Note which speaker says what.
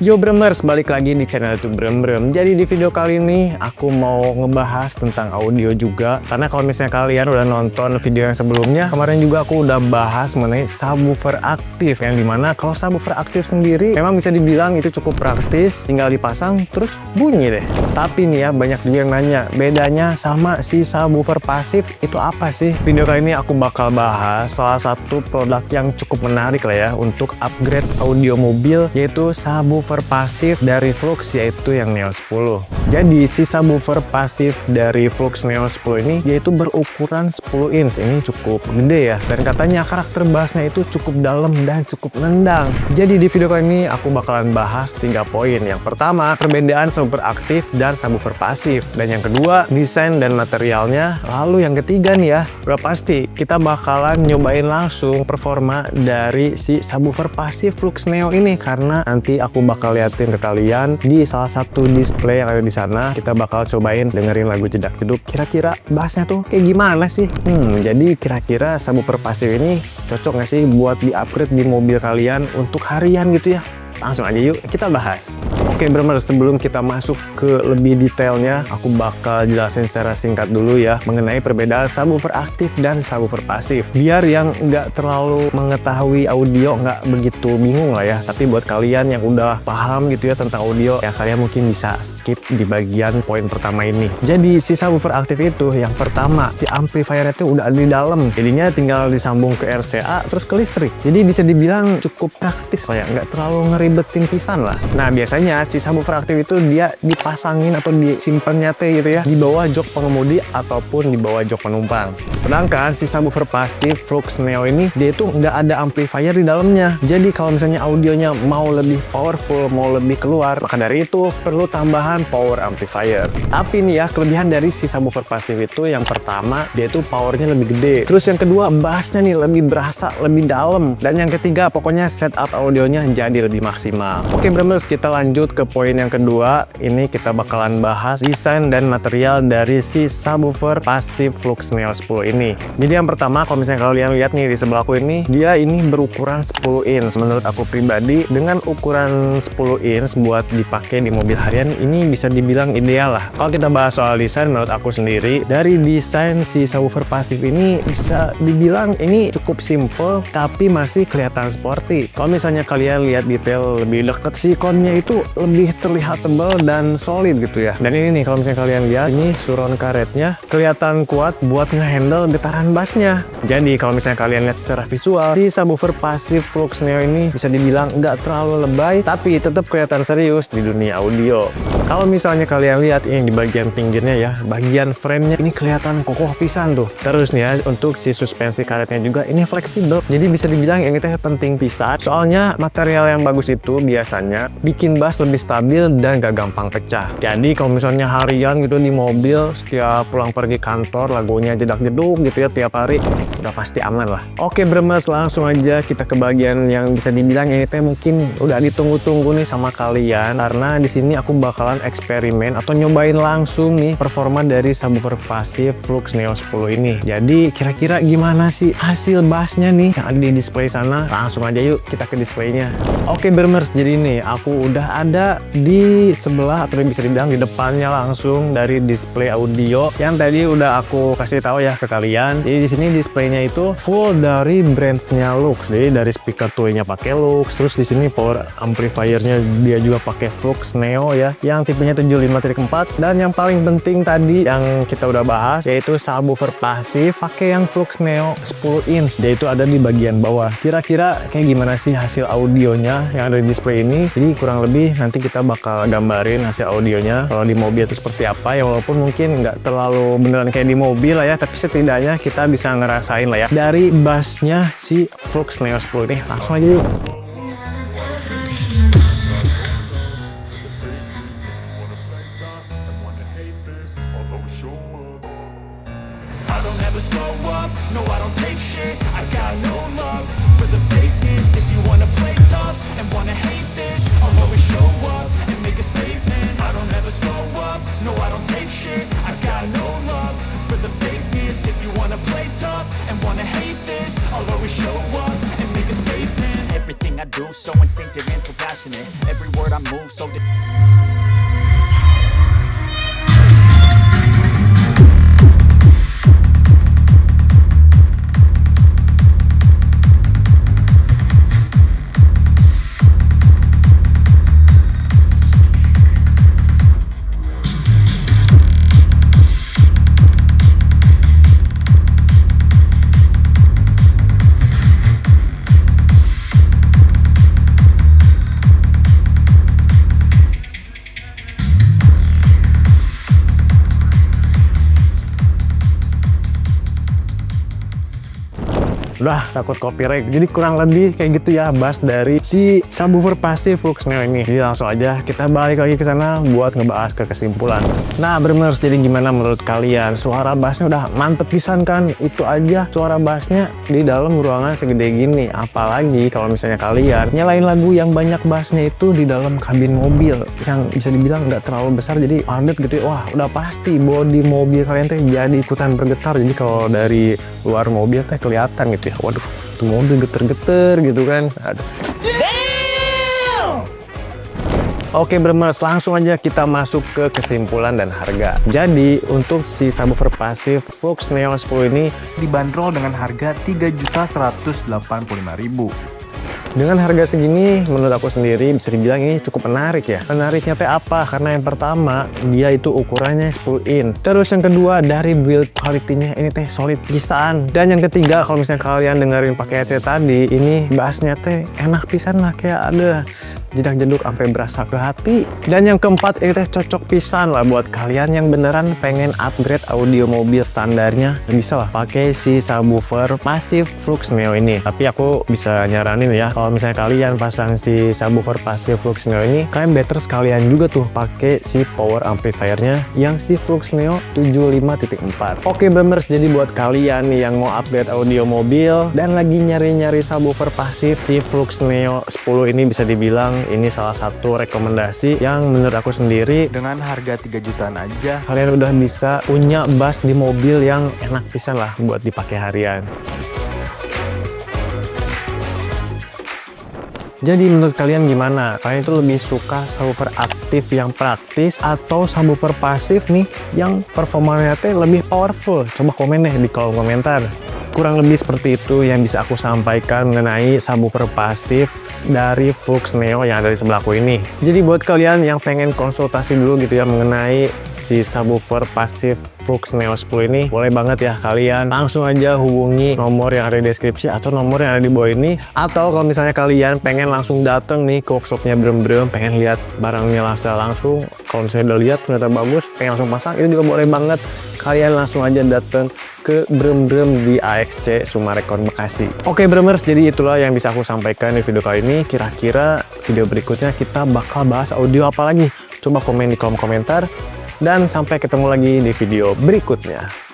Speaker 1: Yo Bremers, balik lagi di channel YouTube Brem. Jadi di video kali ini aku mau ngebahas tentang audio juga. Karena kalau misalnya kalian udah nonton video yang sebelumnya, kemarin juga aku udah bahas mengenai subwoofer aktif. Yang dimana kalau subwoofer aktif sendiri memang bisa dibilang itu cukup praktis, tinggal dipasang terus bunyi deh. Tapi nih ya, banyak juga yang nanya, bedanya sama si subwoofer pasif itu apa sih? Video kali ini aku bakal bahas salah satu produk yang cukup menarik lah ya untuk upgrade audio mobil, yaitu subwoofer pasif dari Flux, yaitu yang Neo 10. Jadi si subwoofer pasif dari Flux Neo 10 ini yaitu berukuran 10 inch. Ini cukup gede ya, dan katanya karakter bassnya itu cukup dalam dan cukup nendang. Jadi di video kali ini aku bakalan bahas 3 poin. Yang pertama, perbedaan subwoofer aktif dan subwoofer pasif, dan yang kedua, desain dan materialnya. Lalu yang ketiga nih ya, udah pasti kita bakalan nyobain langsung performa dari si subwoofer pasif Flux Neo ini, karena nanti aku bakal liatin ke kalian di salah satu display yang ada di sana. Kita bakal cobain dengerin lagu Jedak Jeduk. Kira-kira bassnya tuh kayak gimana sih? Jadi kira-kira subwoofer pasif ini cocok nggak sih buat di-upgrade di mobil kalian untuk harian gitu ya? Langsung aja yuk kita bahas. Oke Bremers, sebelum kita masuk ke lebih detailnya, aku bakal jelasin secara singkat dulu ya mengenai perbedaan subwoofer aktif dan subwoofer pasif. Biar yang nggak terlalu mengetahui audio nggak begitu bingung lah ya. Tapi buat kalian yang udah paham gitu ya tentang audio, ya kalian mungkin bisa skip di bagian poin pertama ini. Jadi si subwoofer aktif itu yang pertama, si amplifiernya itu udah ada di dalam. Jadinya tinggal disambung ke RCA terus ke listrik. Jadi bisa dibilang cukup praktis lah ya, nggak terlalu ngeribetin pisan lah. Nah biasanya si subwoofer aktif itu dia dipasangin atau disimpan nyate gitu ya di bawah jok pengemudi ataupun di bawah jok penumpang. Sedangkan si subwoofer pasif Flux Neo ini dia itu nggak ada amplifier di dalamnya. Jadi kalau misalnya audionya mau lebih powerful, mau lebih keluar, maka dari itu perlu tambahan power amplifier. Tapi nih ya, kelebihan dari si subwoofer pasif itu yang pertama, dia itu powernya lebih gede. Terus yang kedua, bassnya nih lebih berasa, lebih dalam. Dan yang ketiga, pokoknya setup audionya jadi lebih maksimal. Oke Bremers, kita lanjut ke poin yang kedua. Ini kita bakalan bahas desain dan material dari si subwoofer pasif Flux Neo 10 ini. Jadi yang pertama, kalau misalnya kalian lihat nih di sebelahku ini, dia ini berukuran 10 inch. Menurut aku pribadi, dengan ukuran 10 inch buat dipakai di mobil harian ini bisa dibilang ideal lah. Kalau kita bahas soal desain, menurut aku sendiri, dari desain si subwoofer pasif ini bisa dibilang ini cukup simple tapi masih kelihatan sporty. Kalau misalnya kalian lihat detail lebih dekat, si konnya itu lebih terlihat tebal dan solid gitu ya. Dan ini nih, kalau misalnya kalian lihat, ini surround karetnya kelihatan kuat buat ngehandle getaran bassnya. Jadi kalau misalnya kalian lihat secara visual, di subwoofer pasif Flux Neo ini bisa dibilang nggak terlalu lebay tapi tetap kelihatan serius di dunia audio. Kalau misalnya kalian lihat ini di bagian pinggirnya ya, bagian framenya ini kelihatan kokoh pisan tuh. Terus nih ya, untuk si suspensi karetnya juga ini fleksibel. Jadi bisa dibilang ini teh penting pisan. Soalnya material yang bagus itu biasanya bikin bass lebih stabil dan gak gampang pecah. Jadi kalau misalnya harian gitu di mobil, setiap pulang pergi kantor lagunya Jedak Jeduk gitu ya tiap hari, udah pasti aman lah. Oke Bremers, langsung aja kita ke bagian yang bisa dibilang ini teh mungkin udah ditunggu-tunggu nih sama kalian, karena di sini aku bakalan eksperimen atau nyobain langsung nih performa dari subwoofer pasif Flux Neo 10 ini. Jadi kira-kira gimana sih hasil bassnya nih yang ada di display sana? Langsung aja yuk kita ke displaynya. Oke Bremers, jadi nih aku udah ada di sebelah atau bisa dibilang di depannya langsung dari display audio yang tadi udah aku kasih tahu ya ke kalian. Jadi di sini displaynya itu full dari brandnya Lux. Jadi dari speaker toolnya pakai Lux, terus di sini power amplifiernya dia juga pakai Flux Neo ya, yang tipenya 75.4, dan yang paling penting tadi yang kita udah bahas yaitu subwoofer pasif pakai yang Flux Neo 10 inch. Dia itu ada di bagian bawah. Kira-kira kayak gimana sih hasil audionya yang ada di display ini? Jadi kurang lebih nanti kita bakal gambarin hasil audionya kalau di mobil itu seperti apa ya, walaupun mungkin nggak terlalu beneran kayak di mobil lah ya, tapi setidaknya kita bisa ngerasain lah ya dari bassnya si Flux Neo 10 ini. Langsung aja yuk.
Speaker 2: If you wanna play tough and wanna hate this, I'll always show up and make a statement. Everything everything I do, so instinctive and so passionate. Every word I move so
Speaker 1: Udah takut copyright, jadi kurang lebih kayak gitu ya bahas dari si subwoofer pasif Flux Neo ini. Jadi langsung aja kita balik lagi ke sana buat ngebahas ke kesimpulan. Nah bener, jadi gimana menurut kalian? Suara bassnya udah mantep pisan kan? Itu aja suara bassnya di dalam ruangan segede gini. Apalagi kalau misalnya kalian nyalain lagu yang banyak bassnya itu di dalam kabin mobil yang bisa dibilang nggak terlalu besar, jadi padat gitu. Wah udah pasti bodi mobil kalian teh jadi ikutan bergetar. Jadi kalau dari luar mobil teh kelihatan gitu ya, waduh tuh mobil geter-geter gitu kan. Aduh. Oke Bremers, langsung aja kita masuk ke kesimpulan dan harga. Jadi untuk si subwoofer pasif Flux Neo 10 ini
Speaker 3: dibanderol dengan harga Rp3.185.000.
Speaker 1: dengan harga segini, menurut aku sendiri bisa dibilang ini cukup menarik ya. Menariknya teh apa? Karena yang pertama, dia itu ukurannya 10 in. Terus yang kedua, dari build quality-nya ini teh solid pisan. Dan yang ketiga, kalau misalnya kalian dengerin pakai headset tadi, ini bassnya teh enak pisan lah, kayak ada jedak-jeduk sampai berasa ke hati. Dan yang keempat, ini teh cocok pisan lah buat kalian yang beneran pengen upgrade audio mobil standarnya. Bisa lah pakai si subwoofer pasif Flux Neo ini. Tapi aku bisa nyaranin ya, kalau misalnya kalian pasang si subwoofer pasif Flux Neo ini, kalian better sekalian juga tuh pakai si power amplifiernya yang si Flux Neo 75.4. Oke Bremers, jadi buat kalian nih yang mau upgrade audio mobil dan lagi nyari-nyari subwoofer pasif, si Flux Neo 10 ini bisa dibilang ini salah satu rekomendasi yang menurut aku sendiri.
Speaker 3: Dengan harga 3 jutaan aja,
Speaker 1: Kalian udah bisa punya bass di mobil yang enak pisan lah buat dipakai harian. Jadi menurut kalian gimana? Kalian itu lebih suka subwoofer aktif yang praktis atau subwoofer pasif nih yang performanya lebih powerful? Coba komen deh di kolom komentar. Kurang lebih seperti itu yang bisa aku sampaikan mengenai subwoofer pasif dari Flux Neo yang ada di sebelahku ini. Jadi buat kalian yang pengen konsultasi dulu gitu ya mengenai si subwoofer pasif Flux Neo 10 ini, boleh banget ya kalian langsung aja hubungi nomor yang ada di deskripsi atau nomor yang ada di bawah ini. Atau kalau misalnya kalian pengen langsung dateng nih ke workshopnya Brem, pengen lihat barangnya langsung, kalau misalnya udah lihat ternyata bagus, pengen langsung pasang, itu juga boleh banget. Kalian langsung aja dateng ke Brem di AXC Sumarekon Bekasi. Oke Bremers, jadi itulah yang bisa aku sampaikan di video kali ini. Kira-kira video berikutnya kita bakal bahas audio apa lagi? Coba komen di kolom komentar. Dan sampai ketemu lagi di video berikutnya.